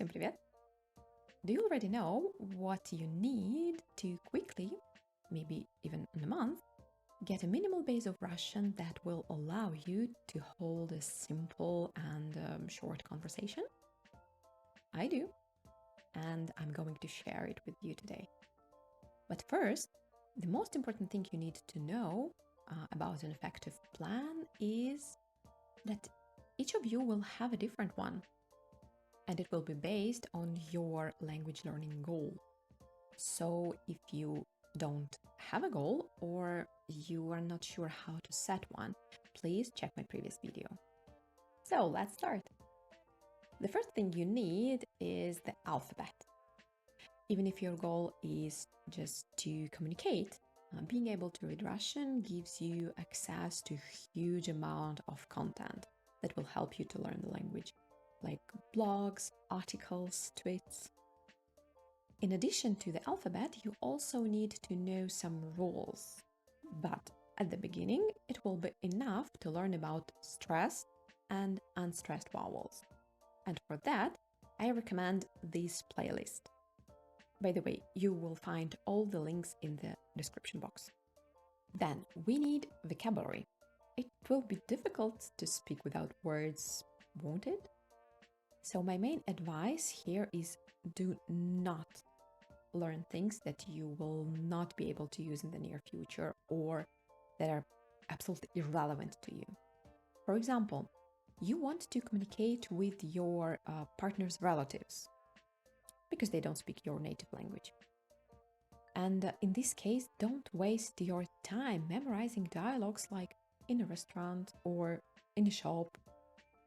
Всем привет! Do you already know what you need to quickly, maybe even in a month, get a minimal base of Russian that will allow you to hold a simple and short conversation? I do, and I'm going to share it with you today. But first, the most important thing you need to know about an effective plan is that each of you will have a different one, and it will be based on your language learning goal. So if you don't have a goal or you are not sure how to set one, please check my previous video. So let's start. The first thing you need is the alphabet. Even if your goal is just to communicate, being able to read Russian gives you access to a huge amount of content that will help you to learn the language, like blogs, articles, tweets. In addition to the alphabet, you also need to know some rules. But at the beginning, it will be enough to learn about stressed and unstressed vowels. And for that, I recommend this playlist. By the way, you will find all the links in the description box. Then we need vocabulary. It will be difficult to speak without words, won't it? So my main advice here is do not learn things that you will not be able to use in the near future or that are absolutely irrelevant to you. For example, you want to communicate with your partner's relatives because they don't speak your native language. And in this case, don't waste your time memorizing dialogues like in a restaurant or in a shop,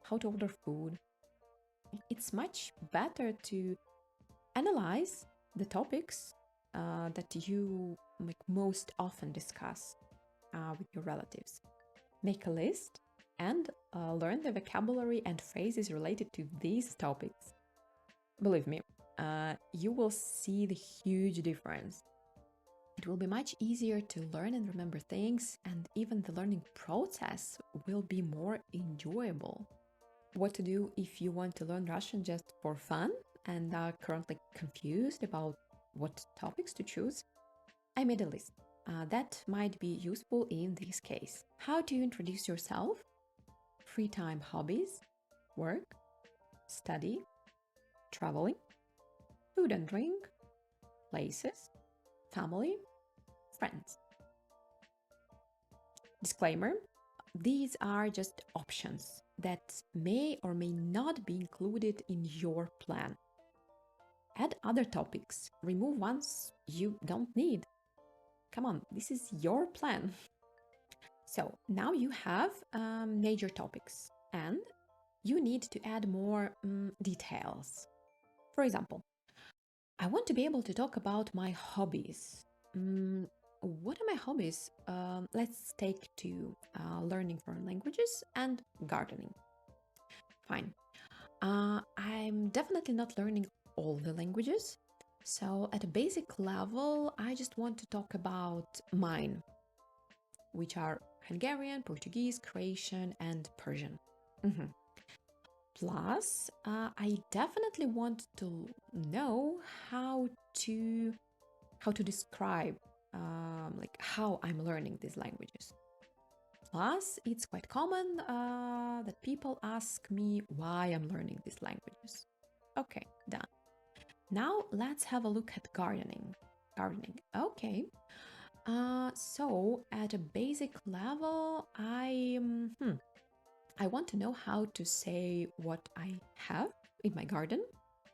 how to order food. It's much better to analyze the topics that you most often discuss with your relatives. Make a list and learn the vocabulary and phrases related to these topics. Believe me, you will see the huge difference. It will be much easier to learn and remember things, and even the learning process will be more enjoyable. What to do if you want to learn Russian just for fun and are currently confused about what topics to choose? I made a list that might be useful in this case. How to introduce yourself, free time hobbies, work, study, traveling, food and drink, places, family, friends. Disclaimer, these are just options that may or may not be included in your plan. Add other topics, remove ones you don't need. Come on, this is your plan. So now you have major topics and you need to add more details. For example, I want to be able to talk about my hobbies. What are my hobbies? Let's take to learning foreign languages and gardening. Fine. I'm definitely not learning all the languages. So at a basic level, I just want to talk about mine, which are Hungarian, Portuguese, Croatian, and Persian. Plus, I definitely want to know how to describe like how I'm learning these languages. Plus, it's quite common that people ask me why I'm learning these languages. Okay, done. Now let's have a look at gardening. Okay. So at a basic level, I want to know how to say what I have in my garden.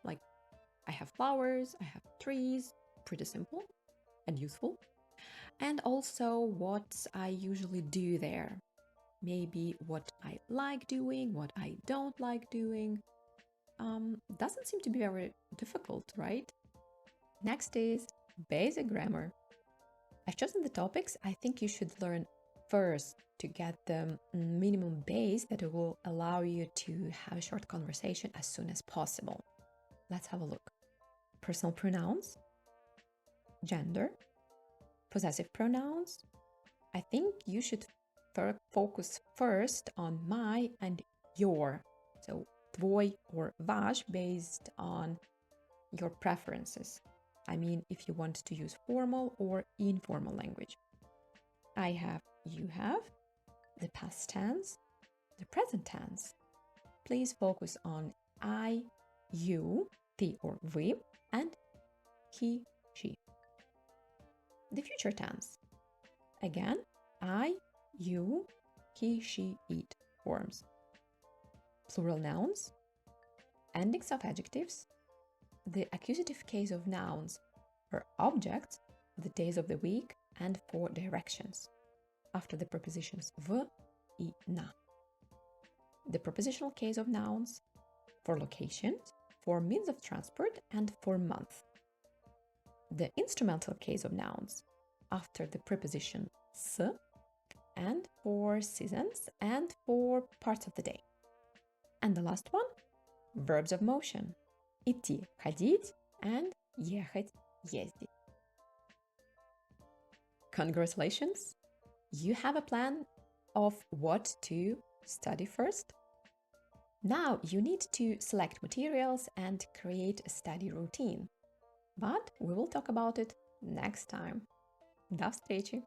Like, I have flowers, I have trees, pretty simple and useful. And also what I usually do there. Maybe what I like doing, what I don't like doing. Doesn't seem to be very difficult, right? Next is basic grammar. I've chosen the topics I think you should learn first to get the minimum base that will allow you to have a short conversation as soon as possible. Let's have a look. Personal pronouns, gender, possessive pronouns. I think you should focus first on my and your. So tvой or vaš based on your preferences. I mean, if you want to use formal or informal language. I have, you have, the past tense, the present tense. Please focus on I, you, ty or вы, and he, she. The future tense. Again, I, you, he, she, it forms. Plural nouns, endings of adjectives, the accusative case of nouns for objects, the days of the week, and for directions, after the prepositions v, I, na. The prepositional case of nouns for locations, for means of transport, and for month. The instrumental case of nouns after the preposition s, and for seasons and for parts of the day. And the last one, verbs of motion. Идти, ходить, and ехать, ездить. Congratulations! You have a plan of what to study first. Now you need to select materials and create a study routine. But we will talk about it next time. До встречи!